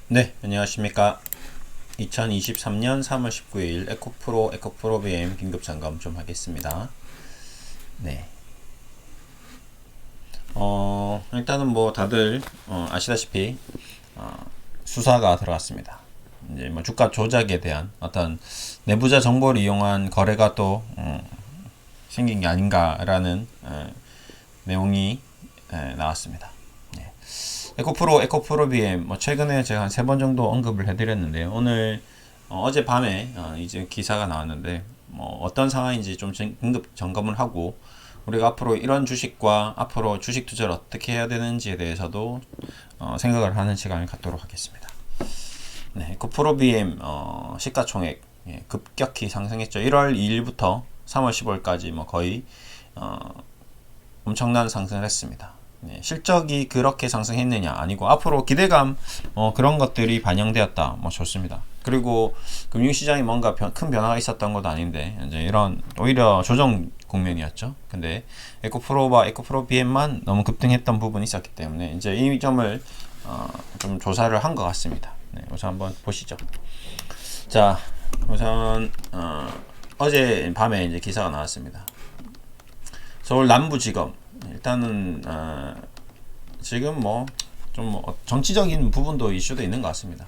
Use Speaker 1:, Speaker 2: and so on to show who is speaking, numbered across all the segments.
Speaker 1: 네, 안녕하십니까. 2023년 3월 19일 에코프로 BM 긴급 점검 좀 하겠습니다. 네. 일단은 뭐 다들 아시다시피 수사가 들어갔습니다. 이제 뭐 주가 조작에 대한 어떤 내부자 정보를 이용한 거래가 또 생긴 게 아닌가라는 내용이 나왔습니다. 네. 에코프로 BM 뭐 최근에 제가 한 3번 정도 언급을 해드렸는데요. 오늘 어젯밤에 이제 기사가 나왔는데 뭐 어떤 상황인지 좀 긴급 점검을 하고 우리가 앞으로 이런 주식과 앞으로 주식 투자를 어떻게 해야 되는지에 대해서도 생각을 하는 시간을 갖도록 하겠습니다. 네, 에코프로 BM 시가총액 급격히 상승했죠. 1월 2일부터 3월 15일까지 뭐 거의 엄청난 상승을 했습니다. 네, 실적이 그렇게 상승했느냐 아니고 앞으로 기대감 그런 것들이 반영되었다 뭐 좋습니다. 그리고 금융시장이 뭔가 큰 변화가 있었던 것도 아닌데 이제 이런 오히려 조정 국면이었죠. 근데 에코프로 BM만 너무 급등했던 부분이 있었기 때문에 이제 이 점을 좀 조사를 한 것 같습니다. 네, 우선 한번 보시죠. 자, 우선 어제 밤에 이제 기사가 나왔습니다. 서울 남부지검 일단은 지금 뭐 좀 정치적인 부분도 이슈도 있는 것 같습니다.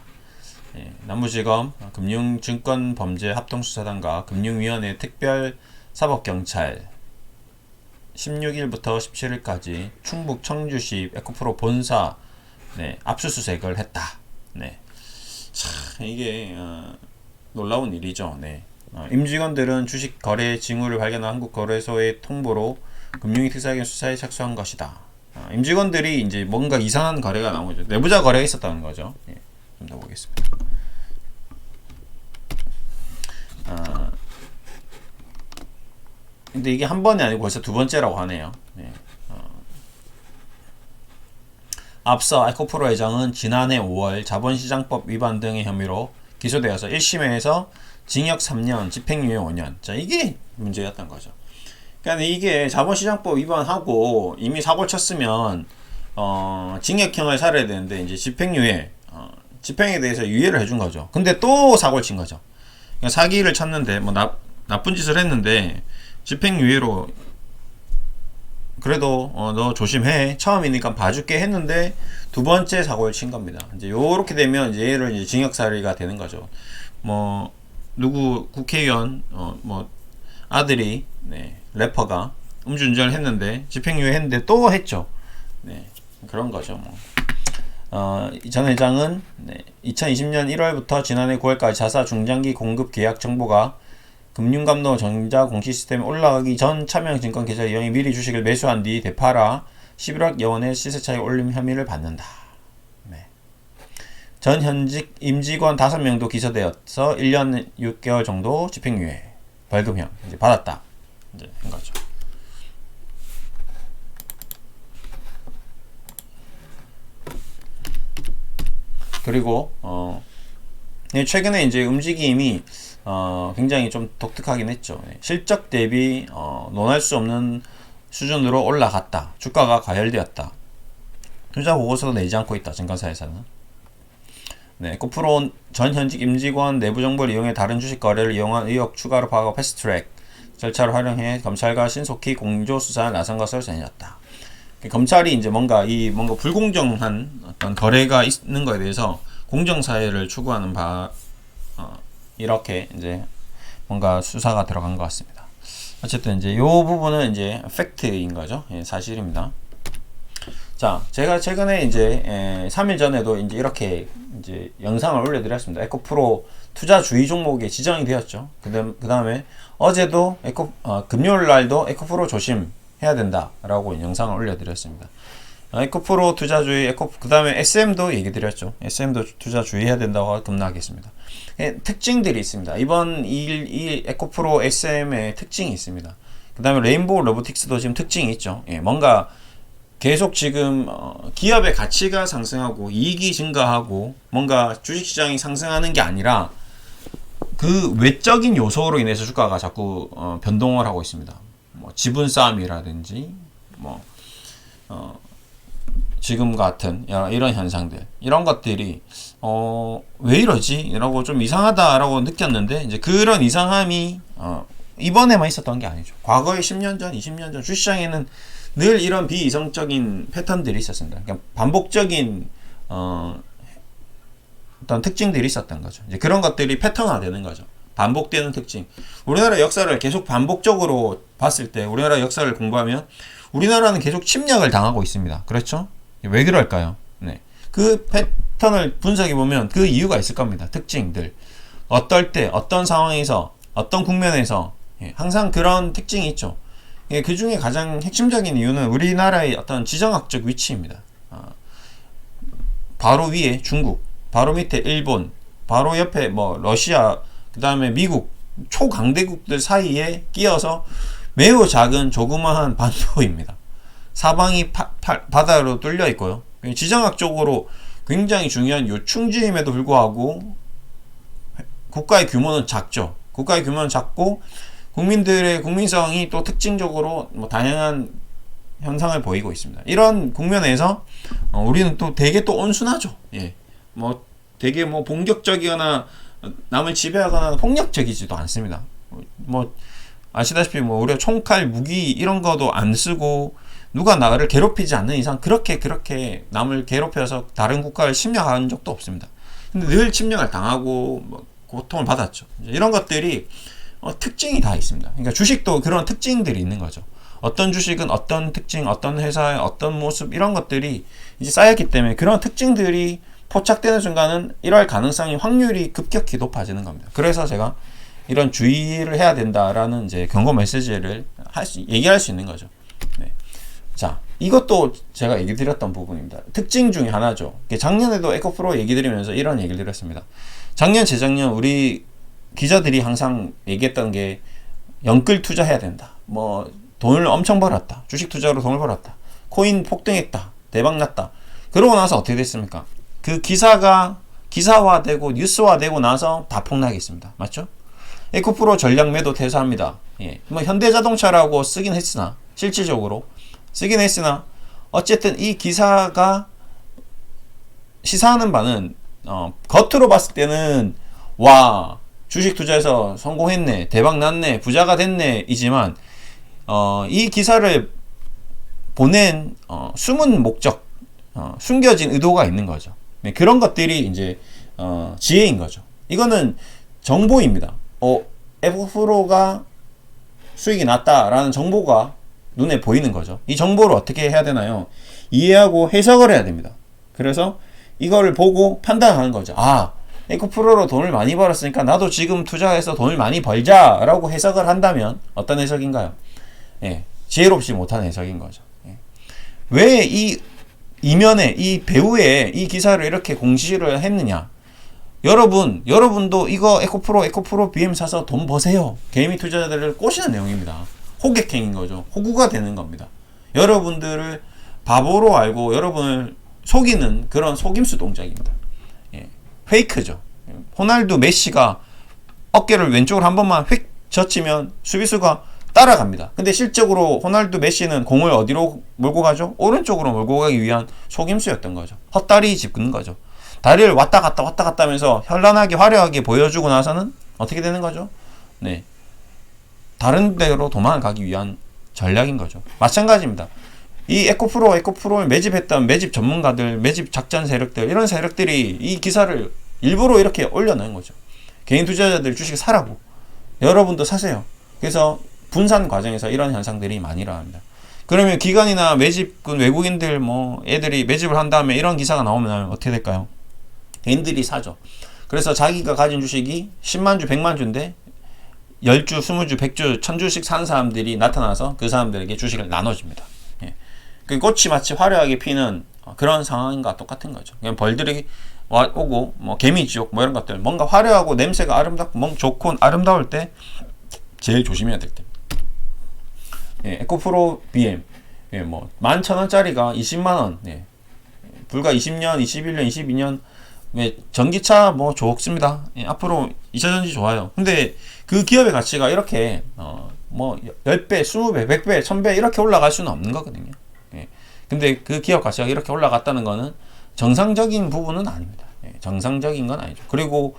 Speaker 1: 예, 남부지검 금융증권범죄합동수사단과 금융위원회 특별사법경찰 16일부터 17일까지 충북 청주시 에코프로 본사 압수수색을 했다. 네, 참 이게 놀라운 일이죠. 네. 임직원들은 주식 거래 징후를 발견한 한국거래소의 통보로 금융위 특사경 수사에 착수한 것이다. 임직원들이 이제 뭔가 이상한 거래가 나온 거죠. 내부자 거래가 있었다는 거죠. 예, 좀 더 보겠습니다. 근데 이게 한 번이 아니고 벌써 두 번째라고 하네요. 예, 앞서 에코프로 회장은 지난해 5월 자본시장법 위반 등의 혐의로 기소되어서 1심에서 징역 3년, 집행유예 5년. 자, 이게 문제였던 거죠. 그러니까 이게 자본시장법 위반하고 이미 사고를 쳤으면 징역형을 살아야 되는데 이제 집행유예, 집행에 대해서 유예를 해준 거죠. 근데 또 사고를 친 거죠. 그러니까 사기를 쳤는데 뭐 나쁜 짓을 했는데 집행유예로 그래도 너 조심해 처음이니까 봐줄게 했는데 두 번째 사고를 친 겁니다. 이제 요렇게 되면 이제 얘를 이제 징역살이가 되는 거죠. 뭐 누구 국회의원 뭐 아들이 래퍼가 음주운전을 했는데 집행유예 했는데 또 했죠. 네, 그런 거죠. 뭐. 전 회장은 2020년 1월부터 지난해 9월까지 자사 중장기 공급 계약 정보가 금융감독 전자공시 시스템에 올라가기 전 차명증권 계좌 이용이 미리 주식을 매수한 뒤 되팔아 11억 여원의 시세 차익 올림 혐의를 받는다. 네. 전 현직 임직원 5명도 기소되어서 1년 6개월 정도 집행유예 벌금형 이제 받았다. 이제 한 거죠. 그리고 최근에 이제 움직임이 굉장히 좀 독특하긴 했죠. 실적 대비 논할 수 없는 수준으로 올라갔다. 주가가 과열되었다. 투자 보고서도 내지 않고 있다. 증권사에서는. 네, 에코프로 전 현직 임직원 내부 정보를 이용해 다른 주식 거래를 이용한 의혹 추가로 파악하고 패스트트랙 절차를 활용해 검찰과 신속히 공조 수사에 나선 것으로 전해졌다. 검찰이 이제 뭔가 불공정한 어떤 거래가 있는 거에 대해서 공정 사회를 추구하는 이렇게 이제 뭔가 수사가 들어간 것 같습니다. 어쨌든 이제 요 부분은 이제 팩트인 거죠. 예, 사실입니다. 자, 제가 최근에 이제 3일 전에도 이제 이렇게 이제 영상을 올려드렸습니다. 에코프로 투자주의 종목에 지정이 되었죠. 그 다음에 어제도 금요일 날도 에코프로 조심해야 된다라고 영상을 올려드렸습니다. 에코프로 투자주의, 그 다음에 SM도 얘기 드렸죠. SM도 투자 주의해야 된다고 급락하겠습니다. 특징들이 있습니다. 이번 이 에코프로 SM의 특징이 있습니다. 그 다음에 레인보우 로보틱스도 지금 특징이 있죠. 뭔가 계속 지금 기업의 가치가 상승하고 이익이 증가하고 뭔가 주식시장이 상승하는 게 아니라 그 외적인 요소로 인해서 주가가 자꾸 변동을 하고 있습니다. 뭐 지분 싸움이라든지 뭐 지금 같은 이런 현상들, 이런 것들이 왜 이러지? 라고 좀 이상하다라고 느꼈는데, 이제 그런 이상함이 이번에만 있었던 게 아니죠. 과거에 10년 전, 20년 전 주시장에는 늘 이런 비이성적인 패턴들이 있었습니다. 그러니까 반복적인 어떤 특징들이 있었던 거죠. 이제 그런 것들이 패턴화되는 거죠. 반복되는 특징. 우리나라 역사를 계속 반복적으로 봤을 때, 우리나라 역사를 공부하면 우리나라는 계속 침략을 당하고 있습니다. 그렇죠? 왜 그럴까요? 네. 그 패턴을 분석해 보면 그 이유가 있을 겁니다. 특징들. 어떨 때, 어떤 상황에서, 어떤 국면에서 항상 그런 특징이 있죠. 그 중에 가장 핵심적인 이유는 우리나라의 어떤 지정학적 위치입니다. 바로 위에 중국, 바로 밑에 일본, 바로 옆에 뭐 러시아, 그 다음에 미국, 초강대국들 사이에 끼어서 매우 작은 조그마한 반도입니다. 사방이 바다로 뚫려 있고요. 지정학적으로 굉장히 중요한 요충지임에도 불구하고 국가의 규모는 작죠. 국가의 규모는 작고 국민들의 국민성이 또 특징적으로 뭐 다양한 현상을 보이고 있습니다. 이런 국면에서 우리는 또 되게 또 온순하죠. 예. 뭐 되게 뭐 본격적이거나 남을 지배하거나 폭력적이지도 않습니다. 뭐 아시다시피 뭐 우리가 총칼 무기 이런 거도 안 쓰고 누가 나를 괴롭히지 않는 이상 그렇게 남을 괴롭혀서 다른 국가를 침략한 적도 없습니다. 근데 늘 침략을 당하고 뭐 고통을 받았죠. 이런 것들이 특징이 다 있습니다. 그러니까 주식도 그런 특징들이 있는 거죠. 어떤 주식은 어떤 특징, 어떤 회사의 어떤 모습 이런 것들이 이제 쌓였기 때문에 그런 특징들이 포착되는 순간은 이럴 가능성이 확률이 급격히 높아지는 겁니다. 그래서 제가 이런 주의를 해야 된다라는 이제 경고 메시지를 얘기할 수 있는 거죠. 네. 자, 이것도 제가 얘기 드렸던 부분입니다. 특징 중에 하나죠. 작년에도 에코프로 얘기 드리면서 이런 얘기를 드렸습니다. 작년, 재작년 우리 기자들이 항상 얘기했던 게 영끌 투자해야 된다. 뭐 돈을 엄청 벌었다. 주식 투자로 돈을 벌었다. 코인 폭등했다. 대박 났다. 그러고 나서 어떻게 됐습니까? 그 기사가 기사화되고 뉴스화되고 나서 다 폭락했습니다. 맞죠? 에코프로 전략 매도 퇴사합니다. 예. 뭐 현대자동차라고 쓰긴 했으나 실질적으로 쓰긴 했으나 어쨌든 이 기사가 시사하는 바는 겉으로 봤을 때는 와 주식 투자해서 성공했네, 대박 났네, 부자가 됐네 이지만 이 기사를 보낸 숨은 목적, 숨겨진 의도가 있는 거죠. 네, 그런 것들이 이제 지혜인 거죠. 이거는 정보입니다. 에코프로가 수익이 났다라는 정보가 눈에 보이는 거죠. 이 정보를 어떻게 해야 되나요? 이해하고 해석을 해야 됩니다. 그래서 이거를 보고 판단하는 거죠. 아, 에코프로로 돈을 많이 벌었으니까 나도 지금 투자해서 돈을 많이 벌자라고 해석을 한다면 어떤 해석인가요? 예, 지혜롭지 못한 해석인 거죠. 예. 왜 이 이면에 이 배우에 이 기사를 이렇게 공시를 했느냐? 여러분도 이거 에코프로 BM 사서 돈 버세요. 개미 투자자들을 꼬시는 내용입니다. 호객행인 거죠. 호구가 되는 겁니다. 여러분들을 바보로 알고 여러분을 속이는 그런 속임수 동작입니다. 예, 페이크죠. 호날두 메시가 어깨를 왼쪽으로 한 번만 휙 젖히면 수비수가 따라갑니다. 근데 실적으로 호날두 메시는 공을 어디로 몰고 가죠? 오른쪽으로 몰고 가기 위한 속임수였던 거죠. 헛다리 짚는 거죠. 다리를 왔다 갔다 하면서 현란하게 화려하게 보여주고 나서는 어떻게 되는 거죠? 네, 다른 데로 도망가기 위한 전략인 거죠. 마찬가지입니다. 이 에코프로를 매집했던 매집 전문가들, 매집 작전 세력들, 이런 세력들이 이 기사를 일부러 이렇게 올려놓은 거죠. 개인 투자자들 주식 사라고. 여러분도 사세요. 그래서 분산 과정에서 이런 현상들이 많이 일어납니다. 그러면 기관이나 매집군 외국인들 뭐 애들이 매집을 한 다음에 이런 기사가 나오면 어떻게 될까요? 개인들이 사죠. 그래서 자기가 가진 주식이 10만 주, 100만 주인데 10주, 20주, 100주, 1000주씩 산 사람들이 나타나서 그 사람들에게 주식을 나눠줍니다. 예. 그 꽃이 마치 화려하게 피는 그런 상황과 똑같은 거죠. 그냥 벌들이 오고 뭐 개미지옥 뭐 이런 것들 뭔가 화려하고 냄새가 아름답고 뭔가 좋고 아름다울 때 제일 조심해야 될 때. 예, 에코프로 BM 예, 뭐 11,000원짜리가 20만원 예. 불과 20년, 21년, 22년 전기차 뭐 좋습니다. 예, 앞으로 2차전지 좋아요. 근데 그 기업의 가치가 이렇게 뭐 10배, 20배, 100배, 1000배 이렇게 올라갈 수는 없는 거거든요. 예. 근데 그 기업 가치가 이렇게 올라갔다는 거는 정상적인 부분은 아닙니다. 예, 정상적인 건 아니죠. 그리고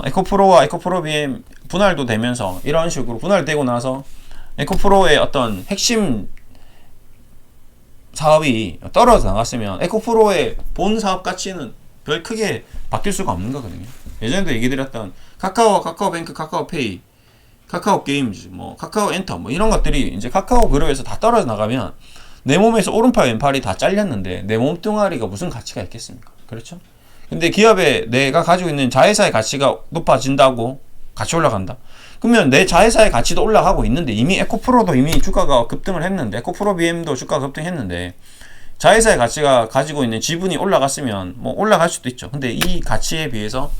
Speaker 1: 에코프로와 에코프로 BM 분할도 되면서 이런 식으로 분할되고 나서 에코프로의 어떤 핵심 사업이 떨어져 나갔으면 에코프로의 본 사업 가치는 별 크게 바뀔 수가 없는 거거든요. 예전에도 얘기 드렸던 카카오와 카카오뱅크, 카카오페이, 카카오 게임즈, 뭐 카카오 엔터 뭐 이런 것들이 이제 카카오 그룹에서 다 떨어져 나가면 내 몸에서 오른팔 왼팔이 다 잘렸는데 내 몸뚱아리가 무슨 가치가 있겠습니까? 그렇죠? 근데 기업에 내가 가지고 있는 자회사의 가치가 높아진다고 같이 올라간다. 그러면 내 자회사의 가치도 올라가고 있는데 이미 에코프로도 이미 주가가 급등을 했는데 에코프로 BM도 주가가 급등했는데 자회사의 가치가 가지고 있는 지분이 올라갔으면 뭐 올라갈 수도 있죠. 근데 이 가치에 비해서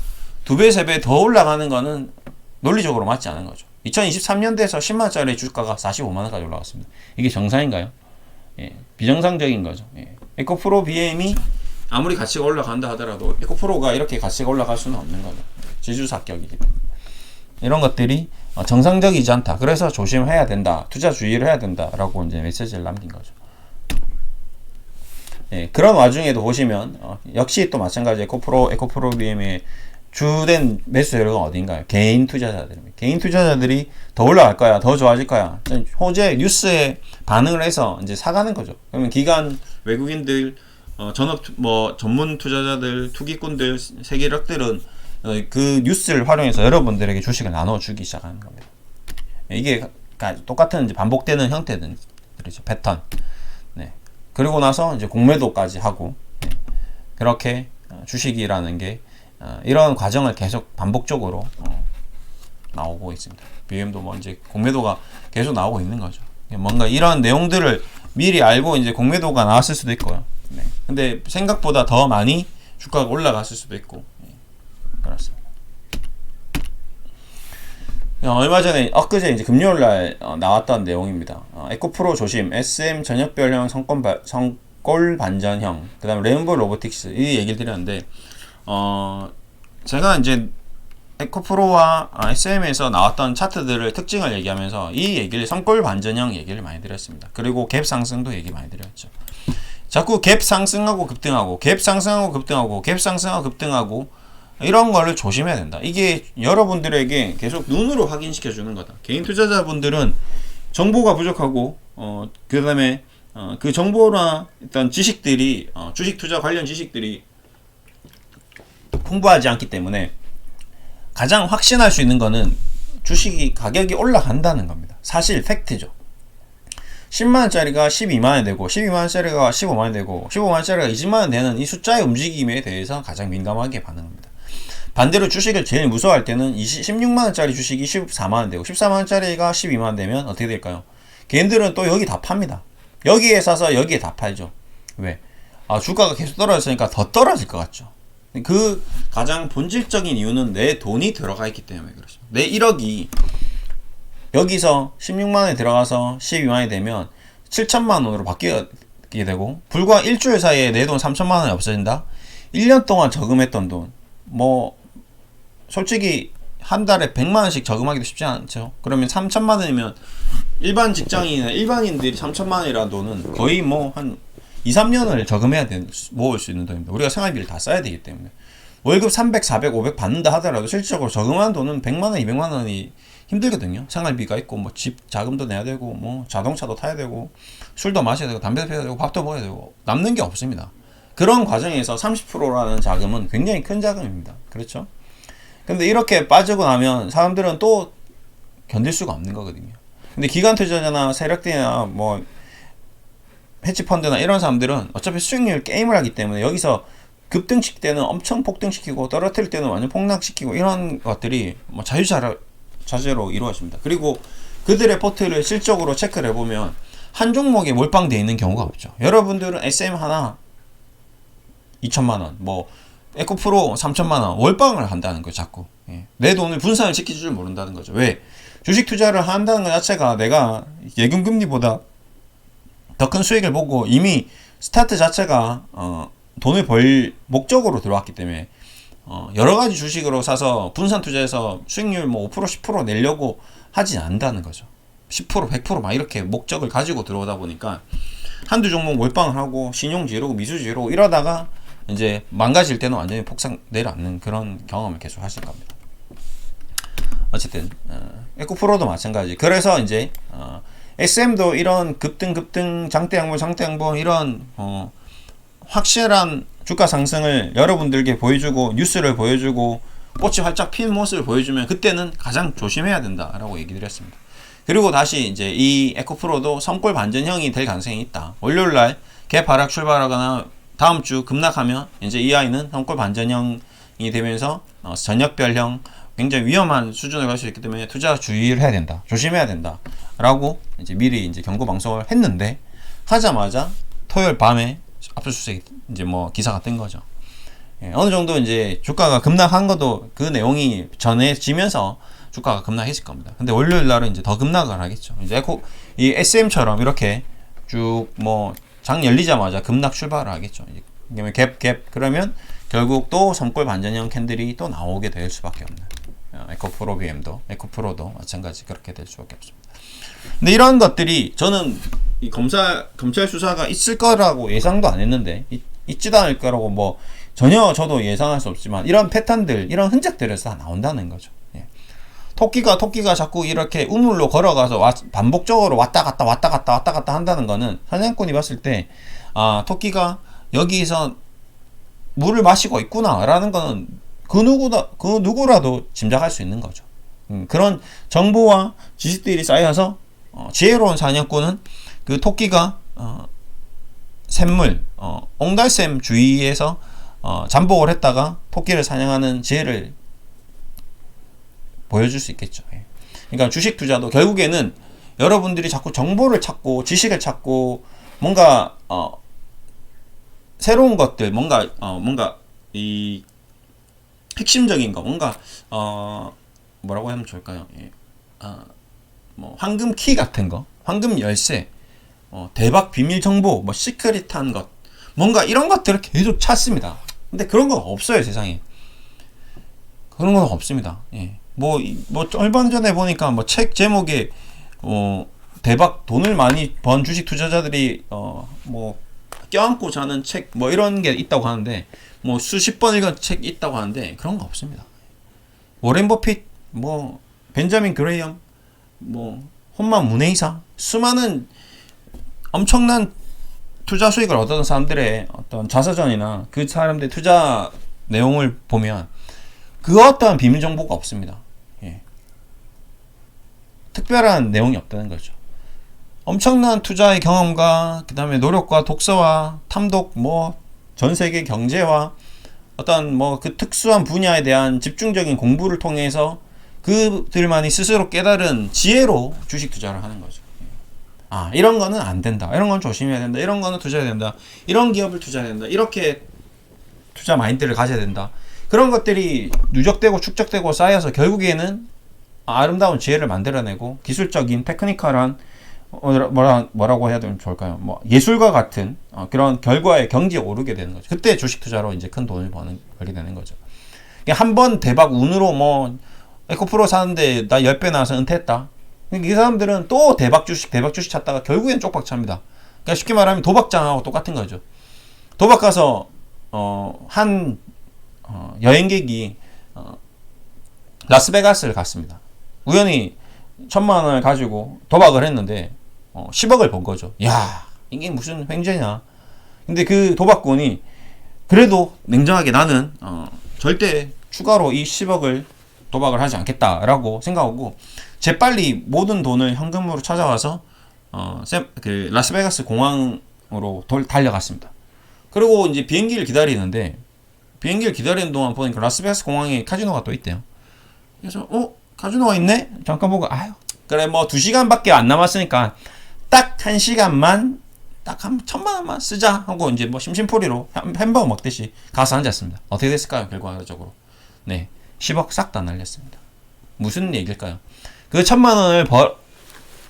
Speaker 1: 2배, 3배 더 올라가는 거는 논리적으로 맞지 않은 거죠. 2023년도에서 10만원짜리 주가가 45만원까지 올라갔습니다. 이게 정상인가요? 예, 비정상적인 거죠. 예. 에코프로 BM이 아무리 가치가 올라간다 하더라도 에코프로가 이렇게 가치가 올라갈 수는 없는 거죠. 지주사격이기 때문에. 이런 것들이 정상적이지 않다. 그래서 조심해야 된다. 투자 주의를 해야 된다라고 이제 메시지를 남긴 거죠. 예, 그런 와중에도 보시면 역시 또 마찬가지 에코프로 BM의 주된 매수 세력은 어딘가요? 개인 투자자들입니다. 개인 투자자들이 더 올라갈 거야, 더 좋아질 거야. 호재 뉴스에 반응을 해서 이제 사가는 거죠. 그러면 기관 외국인들, 전문 투자자들, 투기꾼들, 세계력들은 그 뉴스를 활용해서 여러분들에게 주식을 나눠주기 시작하는 겁니다. 이게 똑같은 이제 반복되는 형태든 그렇죠. 패턴. 네. 그리고 나서 이제 공매도까지 하고 네. 그렇게 주식이라는 게 이런 과정을 계속 반복적으로 나오고 있습니다. BM도 뭐 이제 공매도가 계속 나오고 있는 거죠. 뭔가 이런 내용들을 미리 알고 이제 공매도가 나왔을 수도 있고요. 네. 근데 생각보다 더 많이 주가가 올라갔을 수도 있고 그렇습니다. 얼마 전에 엊그제 이제 금요일날 나왔던 내용입니다. 에코프로 조심, SM 전역별형 성골 반전형, 그 다음에 레인보우 로보틱스 이 얘기를 드렸는데 제가 이제 에코프로와 SM에서 나왔던 차트들을 특징을 얘기하면서 이 얘기를 성골 반전형 얘기를 많이 드렸습니다. 그리고 갭 상승도 얘기 많이 드렸죠. 자꾸 갭 상승하고 급등하고 갭 상승하고 급등하고 갭 상승하고 급등하고 이런 거를 조심해야 된다. 이게 여러분들에게 계속 눈으로 확인시켜 주는 거다. 개인 투자자분들은 정보가 부족하고 그 다음에 그 정보나 일단 지식들이 주식 투자 관련 지식들이 풍부하지 않기 때문에 가장 확신할 수 있는 거는 주식이 가격이 올라간다는 겁니다. 사실 팩트죠. 10만원짜리가 12만원 되고 12만원짜리가 15만원 되고 15만원짜리가 20만원 되는 이 숫자의 움직임에 대해서 가장 민감하게 반응합니다. 반대로 주식을 제일 무서워할 때는 16만원짜리 주식이 14만원 되고 14만원짜리가 12만원 되면 어떻게 될까요? 개인들은 또 여기 다 팝니다. 여기에 사서 여기에 다 팔죠. 왜? 주가가 계속 떨어졌으니까 더 떨어질 것 같죠. 그 가장 본질적인 이유는 내 돈이 들어가 있기 때문에 그렇죠. 내 1억이 여기서 16만원에 들어가서 12만원이 되면 7천만원으로 바뀌게 되고 불과 일주일 사이에 내 돈 3천만원이 없어진다? 1년 동안 저금했던 돈 뭐 솔직히 한 달에 100만원씩 저금하기도 쉽지 않죠. 그러면 3천만원이면 일반 직장인이나 일반인들이 3천만원이라는 돈은 거의 뭐 한 2, 3년을 저금해야 모을 수 있는 돈입니다. 우리가 생활비를 다 써야 되기 때문에 월급 300, 400, 500 받는다 하더라도 실질적으로 저금한 돈은 100만원, 200만원이 힘들거든요. 생활비가 있고 뭐 집 자금도 내야 되고 뭐 자동차도 타야 되고 술도 마셔야 되고 담배도 피워야 되고 밥도 먹어야 되고 남는 게 없습니다. 그런 과정에서 30%라는 자금은 굉장히 큰 자금입니다. 그렇죠? 근데 이렇게 빠지고 나면 사람들은 또 견딜 수가 없는 거거든요. 근데 기관 투자자나 세력들이나 뭐 헤지펀드나 이런 사람들은 어차피 수익률 게임을 하기 때문에 여기서 급등시킬 때는 엄청 폭등시키고 떨어뜨릴 때는 완전 폭락시키고 이런 것들이 뭐 자유자재로 이루어집니다. 그리고 그들의 포트를 실적으로 체크를 해보면 한 종목에 몰빵되어 있는 경우가 없죠. 여러분들은 SM 하나 2천만원, 뭐 에코프로 3천만원 월빵을 한다는 거예요. 자꾸 내 돈을 분산을 지킬 줄 모른다는 거죠. 왜? 주식 투자를 한다는 것 자체가 내가 예금금리보다 더 큰 수익을 보고 이미 스타트 자체가 돈을 벌 목적으로 들어왔기 때문에 여러가지 주식으로 사서 분산 투자해서 수익률 뭐 5%, 10% 내려고 하지 않는다는 거죠. 10%, 100% 막 이렇게 목적을 가지고 들어오다 보니까 한두 종목 몰빵을 하고 신용 지르고 미수 지르고 이러다가 이제 망가질 때는 완전히 폭삭 내려앉는 그런 경험을 계속 하실 겁니다. 어쨌든 에코프로도 마찬가지. 그래서 이제 SM도 이런 급등 장대 양봉 이런 확실한 주가 상승을 여러분들께 보여주고 뉴스를 보여주고 꽃이 활짝 핀 모습을 보여주면 그때는 가장 조심해야 된다라고 얘기 드렸습니다. 그리고 다시 이제 이 에코프로도 성골 반전형이 될 가능성이 있다. 월요일날 갭 하락 출발하거나 다음 주 급락하면 이제 이 아이는 성골 반전형이 되면서 전역별형 굉장히 위험한 수준을 갈 수 있기 때문에 투자 주의를 해야 된다. 조심해야 된다. 라고 이제 미리 이제 경고 방송을 했는데 하자마자 토요일 밤에 압수수색 이제 뭐 기사가 뜬 거죠. 어느 정도 이제 주가가 급락한 것도 그 내용이 전해지면서 주가가 급락했을 겁니다. 근데 월요일 날은 이제 더 급락을 하겠죠. 이제 이 SM처럼 이렇게 쭉 뭐 장 열리자마자 급락 출발을 하겠죠. 그러면 갭 그러면 결국 또 성골 반전형 캔들이 또 나오게 될 수밖에 없는. 에코프로 BM도 에코프로도 마찬가지 그렇게 될 수밖에 없습니다. 근데 이런 것들이 저는 이 검찰 수사가 있을 거라고 예상도 안 했는데 있지도 않을 거라고 뭐 전혀 저도 예상할 수 없지만 이런 패턴들 이런 흔적들에서 다 나온다는 거죠. 예. 토끼가 자꾸 이렇게 우물로 걸어가서 반복적으로 왔다 갔다 한다는 거는 사냥꾼이 봤을 때 토끼가 여기서 물을 마시고 있구나 라는 거는 그 누구라도 짐작할 수 있는 거죠. 그런 정보와 지식들이 쌓여서 지혜로운 사냥꾼은 그 토끼가 샘물 옹달샘 주위에서 잠복을 했다가 토끼를 사냥하는 지혜를 보여줄 수 있겠죠. 그러니까 주식 투자도 결국에는 여러분들이 자꾸 정보를 찾고 지식을 찾고 뭔가 새로운 것들 뭔가 이 핵심적인 거 뭔가 뭐라고 하면 좋을까요? 뭐 황금 키 같은 거, 황금 열쇠, 대박 비밀 정보, 뭐 시크릿한 것, 뭔가 이런 것들을 계속 찾습니다. 근데 그런 건 없어요, 세상에. 그런 건 없습니다. 예. 뭐 얼마 전에 보니까 뭐 책 제목에 대박 돈을 많이 번 주식 투자자들이 뭐 껴안고 자는 책 뭐 이런 게 있다고 하는데 뭐 수십 번 읽은 책 있다고 하는데 그런 거 없습니다. 워렌 버핏, 뭐 벤자민 그레이엄, 뭐 혼만 문해이사 수많은 엄청난 투자 수익을 얻었던 사람들의 어떤 자서전이나 그 사람들의 투자 내용을 보면 그 어떠한 비밀 정보가 없습니다. 예. 특별한 내용이 없다는 거죠. 엄청난 투자의 경험과 그 다음에 노력과 독서와 탐독 뭐 전 세계 경제와 어떤 뭐 그 특수한 분야에 대한 집중적인 공부를 통해서 그들만이 스스로 깨달은 지혜로 주식 투자를 하는 거죠. 이런 거는 안 된다. 이런 건 조심해야 된다. 이런 거는 투자해야 된다. 이런 기업을 투자해야 된다. 이렇게 투자 마인드를 가져야 된다. 그런 것들이 누적되고 축적되고 쌓여서 결국에는 아름다운 지혜를 만들어내고 기술적인 테크니컬한 뭐라고 해야 되면 좋을까요? 뭐 예술과 같은 그런 결과의 경지에 오르게 되는 거죠. 그때 주식 투자로 이제 큰 돈을 벌게 되는 거죠. 한 번 대박 운으로 뭐 에코프로 사는데 나 10배 나와서 은퇴했다. 이 사람들은 또 대박 주식 찾다가 결국엔 쪽박 찹니다. 그러니까 쉽게 말하면 도박장하고 똑같은 거죠. 도박 가서 한 여행객이 라스베가스를 갔습니다. 우연히 1,000만 원을 가지고 도박을 했는데 10억을 번 거죠. 야, 이게 무슨 횡재냐. 근데 그 도박꾼이 그래도 냉정하게 나는 절대 추가로 이 10억을 도박을 하지 않겠다라고 생각하고 재빨리 모든 돈을 현금으로 찾아와서 그 라스베가스 공항으로 달려갔습니다. 그리고 이제 비행기를 기다리는데 비행기를 기다리는 동안 보니까 라스베가스 공항에 카지노가 또 있대요. 그래서 카지노가 있네? 잠깐 보고 그래 뭐 2시간밖에 안 남았으니까 딱 1시간만 딱 한 1,000만 원만 쓰자 하고 이제 뭐 심심풀이로 햄버거 먹듯이 가서 앉았습니다. 어떻게 됐을까요? 결과적으로 네 10억 싹 다 날렸습니다. 무슨 얘기일까요? 그 1,000만 원을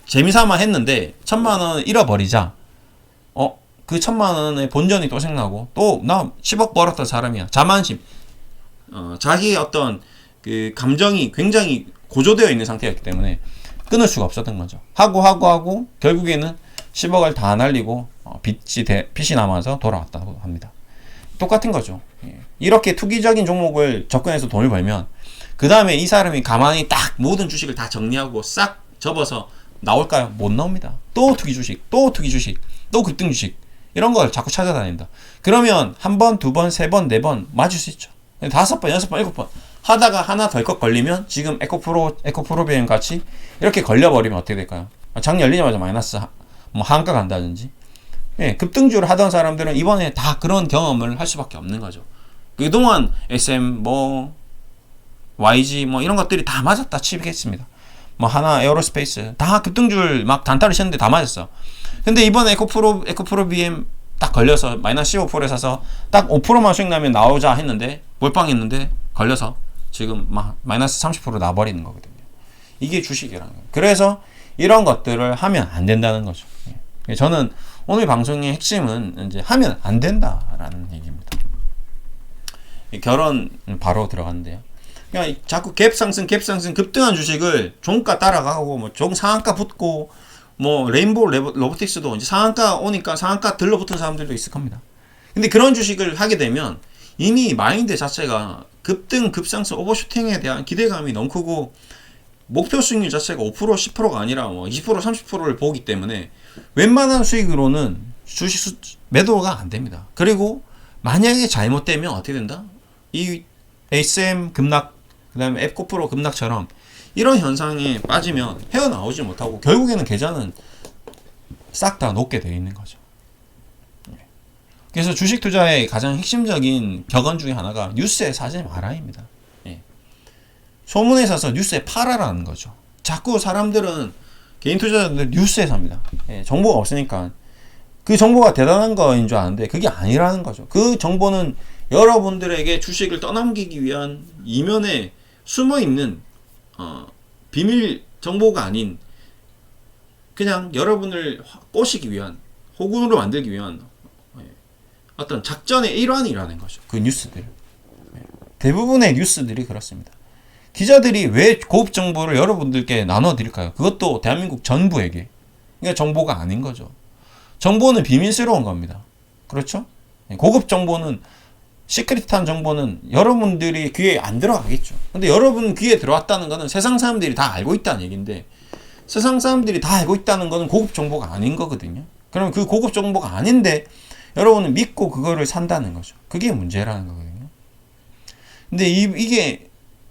Speaker 1: 재미삼아 했는데 1,000만 원을 잃어버리자 그 1,000만 원의 본전이 또 생각나고 또 나 10억 벌었던 사람이야. 자만심 자기의 어떤 그 감정이 굉장히 고조되어 있는 상태였기 때문에 끊을 수가 없었던 거죠. 하고 결국에는 10억을 다 날리고 빚이 남아서 돌아왔다고 합니다. 똑같은 거죠. 이렇게 투기적인 종목을 접근해서 돈을 벌면 그 다음에 이 사람이 가만히 딱 모든 주식을 다 정리하고 싹 접어서 나올까요? 못 나옵니다. 또 투기 주식, 또 투기 주식, 또 급등 주식 이런 걸 자꾸 찾아다닌다. 그러면 한 번, 두 번, 세 번, 네 번 맞을 수 있죠. 5번, 6번, 7번 하다가 하나 덜컥 걸리면 지금 에코프로비엠 같이 이렇게 걸려버리면 어떻게 될까요? 장 열리자마자 마이너스 한가 간다든지. 급등주를 하던 사람들은 이번에 다 그런 경험을 할 수밖에 없는 거죠. 그동안 SM YG 이런 것들이 다 맞았다 치겠습니다. 하나 에어로스페이스 다 급등주를 막 단타를 쳤는데 다 맞았어. 근데 이번에 에코프로 BM 딱 걸려서 마이너스 15%에 사서 딱 5%만 수익 나면 나오자 했는데 몰빵했는데 걸려서 지금 마이너스 30% 나버리는 거거든요. 이게 주식이라는 거예요. 그래서 이런 것들을 하면 안 된다는 거죠. 저는 오늘 방송의 핵심은 이제 하면 안 된다라는 얘기입니다. 결론 바로 들어갔는데요. 그냥 자꾸 갭상승 급등한 주식을 종가 따라가고 종 상한가 붙고 레인보우 로보틱스도 이제 상한가 오니까 상한가 들러붙은 사람들도 있을 겁니다. 근데 그런 주식을 하게 되면 이미 마인드 자체가 급등 급상승 오버슈팅에 대한 기대감이 너무 크고 목표 수익률 자체가 5% 10%가 아니라 20% 30%를 보기 때문에 웬만한 수익으로는 주식 매도가 안 됩니다. 그리고 만약에 잘못되면 어떻게 된다? 이 SM 급락 그 다음에 에코프로 급락처럼 이런 현상에 빠지면 헤어나오지 못하고 결국에는 계좌는 싹 다 녹게 되어 있는 거죠. 그래서 주식 투자의 가장 핵심적인 격언 중에 하나가 뉴스에 사지 마라입니다. 소문에 사서 뉴스에 팔아라는 거죠. 자꾸 사람들은 개인 투자자들 뉴스에 삽니다. 정보가 없으니까 그 정보가 대단한 거인 줄 아는데 그게 아니라는 거죠. 그 정보는 여러분들에게 주식을 떠넘기기 위한 이면에 숨어있는 비밀 정보가 아닌 그냥 여러분을 꼬시기 위한 호구로 만들기 위한 어떤 작전의 일환이라는 거죠. 그 뉴스들 대부분의 뉴스들이 그렇습니다. 기자들이 왜 고급 정보를 여러분들께 나눠드릴까요? 그것도 대한민국 전부에게. 그러니까 정보가 아닌 거죠. 정보는 비밀스러운 겁니다. 그렇죠? 고급 정보는 시크릿한 정보는 여러분들이 귀에 안 들어가겠죠. 근데 여러분 귀에 들어왔다는 거는 세상 사람들이 다 알고 있다는 얘기인데 세상 사람들이 다 알고 있다는 거는 고급 정보가 아닌 거거든요. 그러면 그 고급 정보가 아닌데 여러분은 믿고 그거를 산다는 거죠. 그게 문제라는 거거든요. 근데 이게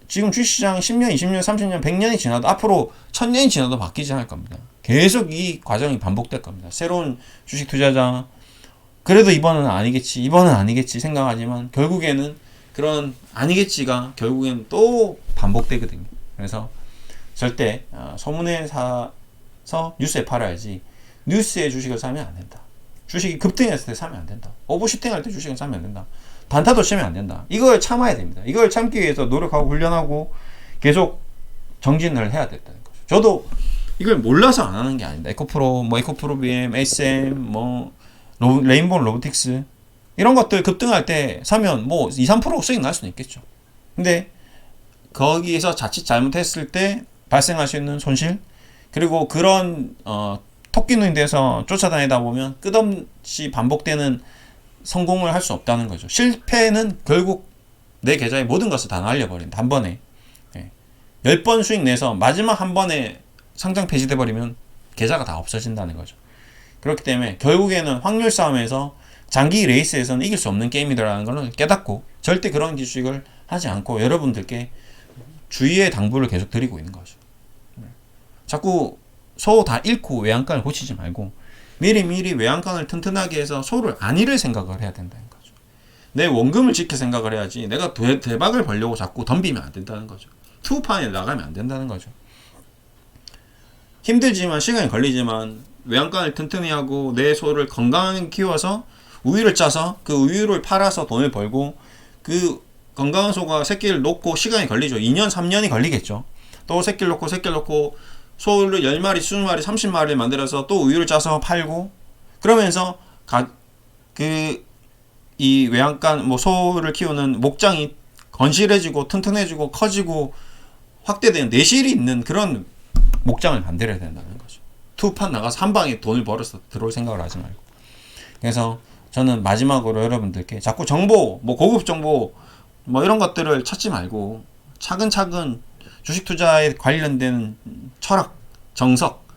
Speaker 1: 지금 주식시장 10년, 20년, 30년, 100년이 지나도 앞으로 1000년이 지나도 바뀌지 않을 겁니다. 계속 이 과정이 반복될 겁니다. 새로운 주식 투자자 그래도 이번은 아니겠지 생각하지만 결국에는 그런 아니겠지가 결국에는 또 반복되거든요. 그래서 절대 소문에 사서 뉴스에 팔아야지 뉴스에 주식을 사면 안 된다. 주식이 급등했을 때 사면 안 된다. 오버슈팅 할 때 주식을 사면 안 된다. 단타도 치면 안 된다. 이걸 참아야 됩니다. 이걸 참기 위해서 노력하고 훈련하고 계속 정진을 해야 된다는 거죠. 저도 이걸 몰라서 안 하는 게 아닙니다. 에코프로 BM, SM, 레인보우 로보틱스 이런 것들 급등할 때 사면 2, 3% 수익 날 수는 있겠죠. 근데 거기에서 자칫 잘못했을 때 발생할 수 있는 손실 그리고 그런 토끼눈이 돼서 쫓아다니다 보면 끝없이 반복되는 성공을 할 수 없다는 거죠. 실패는 결국 내 계좌의 모든 것을 다 날려버린다. 한 번에 10번 수익 내서 마지막 한 번에 상장 폐지돼 버리면 계좌가 다 없어진다는 거죠. 그렇기 때문에 결국에는 확률 싸움에서 장기 레이스에서는 이길 수 없는 게임이라는 것을 깨닫고 절대 그런 주식을 하지 않고 여러분들께 주의의 당부를 계속 드리고 있는 거죠. 자꾸 소 다 잃고 외양간을 고치지 말고 미리미리 외양간을 튼튼하게 해서 소를 안 잃을 생각을 해야 된다는 거죠. 내 원금을 지킬 생각을 해야지 내가 대박을 벌려고 자꾸 덤비면 안 된다는 거죠. 투판에 나가면 안 된다는 거죠. 힘들지만 시간이 걸리지만 외양간을 튼튼히 하고 내 소를 건강하게 키워서 우유를 짜서 그 우유를 팔아서 돈을 벌고 그 건강한 소가 새끼를 놓고 시간이 걸리죠. 2년 3년이 걸리겠죠. 또 새끼를 놓고 소를 10마리, 20마리, 30마리를 만들어서 또 우유를 짜서 팔고 그러면서 이 외양간 소를 키우는 목장이 건실해지고 튼튼해지고 커지고 확대되는 내실이 있는 그런 목장을 만들어야 된다는 거죠. 투판 나가서 한 방에 돈을 벌어서 들어올 생각을 하지 말고 그래서 저는 마지막으로 여러분들께 자꾸 정보, 뭐 고급 정보, 뭐 이런 것들을 찾지 말고 차근차근 주식 투자에 관련된 철학, 정석,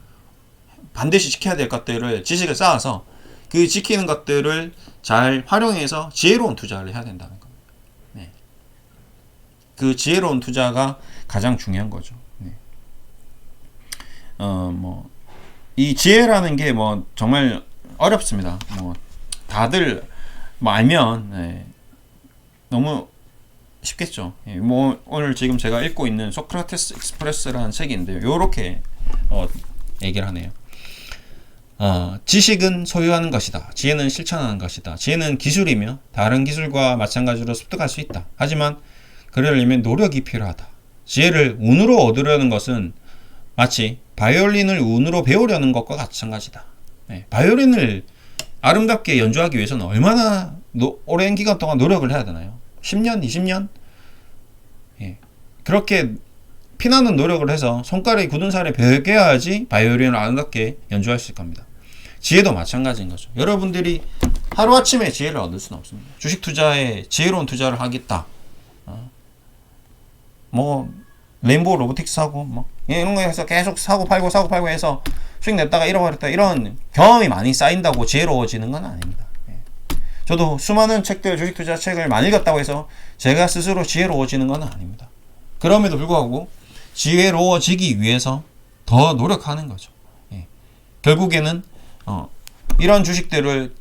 Speaker 1: 반드시 지켜야 될 것들을 지식을 쌓아서 그 지키는 것들을 잘 활용해서 지혜로운 투자를 해야 된다는 겁니다. 네. 그 지혜로운 투자가 가장 중요한 거죠. 네. 뭐 이 지혜라는 게 뭐 정말 어렵습니다. 뭐 다들 뭐 알면 네. 너무 쉽겠죠. 예. 뭐 오늘 지금 제가 읽고 있는 소크라테스 익스프레스라는 책인데요. 요렇게 얘기를 하네요. 지식은 소유하는 것이다. 지혜는 실천하는 것이다. 지혜는 기술이며 다른 기술과 마찬가지로 습득할 수 있다. 하지만 그러려면 노력이 필요하다. 지혜를 운으로 얻으려는 것은 마치 바이올린을 운으로 배우려는 것과 마찬가지다. 네, 바이올린을 아름답게 연주하기 위해서는 얼마나 오랜 기간 동안 노력을 해야 되나요? 10년, 20년? 예, 그렇게 피나는 노력을 해서 손가락이 굳은 살에 베겨야지 바이올린을 아름답게 연주할 수 있을 겁니다. 지혜도 마찬가지인 거죠. 여러분들이 하루아침에 지혜를 얻을 수는 없습니다. 주식 투자에 지혜로운 투자를 하겠다. 뭐 레인보우 로보틱스 하고 뭐 이런 거 해서 계속 사고 팔고 해서 수익 냈다가 잃어버렸다, 이런 경험이 많이 쌓인다고 지혜로워지는 건 아닙니다. 저도 수많은 책들, 주식 투자 책을 많이 읽었다고 해서 제가 스스로 지혜로워지는 건 아닙니다. 그럼에도 불구하고 지혜로워지기 위해서 더 노력하는 거죠. 결국에는 이런 주식들을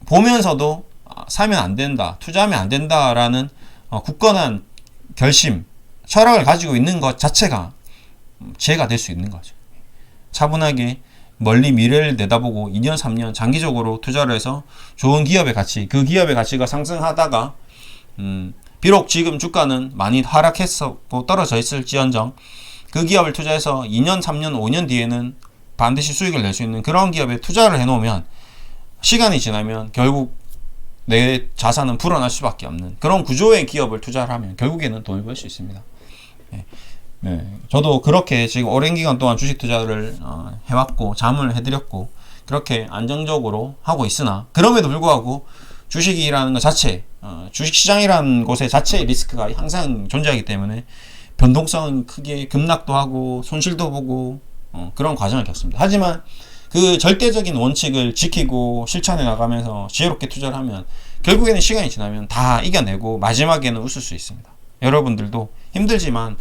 Speaker 1: 보면서도 사면 안 된다, 투자하면 안 된다라는 굳건한 결심, 철학을 가지고 있는 것 자체가 지혜가 될 수 있는 거죠. 차분하게 멀리 미래를 내다보고 2년, 3년 장기적으로 투자를 해서 좋은 기업의 가치, 그 기업의 가치가 상승하다가 비록 지금 주가는 많이 하락했었고 떨어져 있을지언정 그 기업을 투자해서 2년, 3년, 5년 뒤에는 반드시 수익을 낼 수 있는 그런 기업에 투자를 해놓으면 시간이 지나면 결국 내 자산은 불어날 수밖에 없는 그런 구조의 기업을 투자를 하면 결국에는 돈을 벌 수 있습니다. 네, 저도 그렇게 지금 오랜 기간 동안 주식 투자를 해왔고 자문을 해드렸고 그렇게 안정적으로 하고 있으나 그럼에도 불구하고 주식이라는 것 자체, 주식시장이라는 곳의 자체의 리스크가 항상 존재하기 때문에 변동성은 크게 급락도 하고 손실도 보고 그런 과정을 겪습니다. 하지만 그 절대적인 원칙을 지키고 실천해 나가면서 지혜롭게 투자를 하면 결국에는 시간이 지나면 다 이겨내고 마지막에는 웃을 수 있습니다. 여러분들도 힘들지만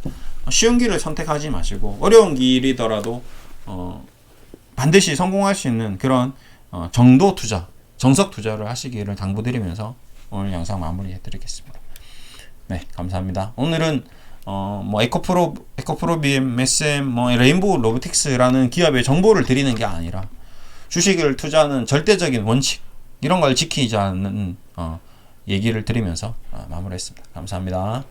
Speaker 1: 쉬운 길을 선택하지 마시고 어려운 길이더라도 반드시 성공할 수 있는 그런 정도 투자, 정석 투자를 하시기를 당부드리면서 오늘 영상 마무리해 드리겠습니다. 네, 감사합니다. 오늘은 뭐 에코프로비엠, SM, 뭐 레인보우 로보틱스라는 기업의 정보를 드리는 게 아니라 주식을 투자하는 절대적인 원칙 이런 걸 지키자는 얘기를 드리면서 마무리했습니다. 감사합니다.